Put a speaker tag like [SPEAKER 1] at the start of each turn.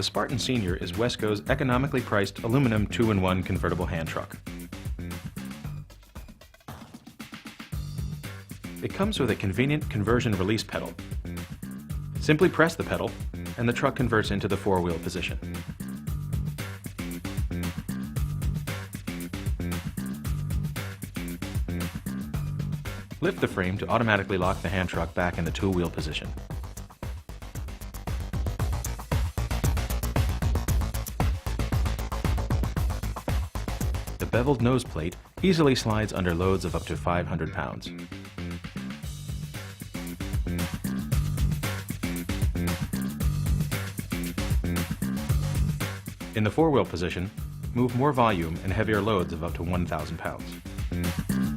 [SPEAKER 1] The Spartan Sr is Wesco's economically priced aluminum 2-in-1 convertible hand truck. It comes with a convenient conversion release pedal. Simply press the pedal, and the truck converts into the 4-wheel position. Lift the frame to automatically lock the hand truck back in the 2-wheel position. The beveled nose plate easily slides under loads of up to 500 pounds. In the 4-wheel position, move more volume and heavier loads of up to 1,000 pounds.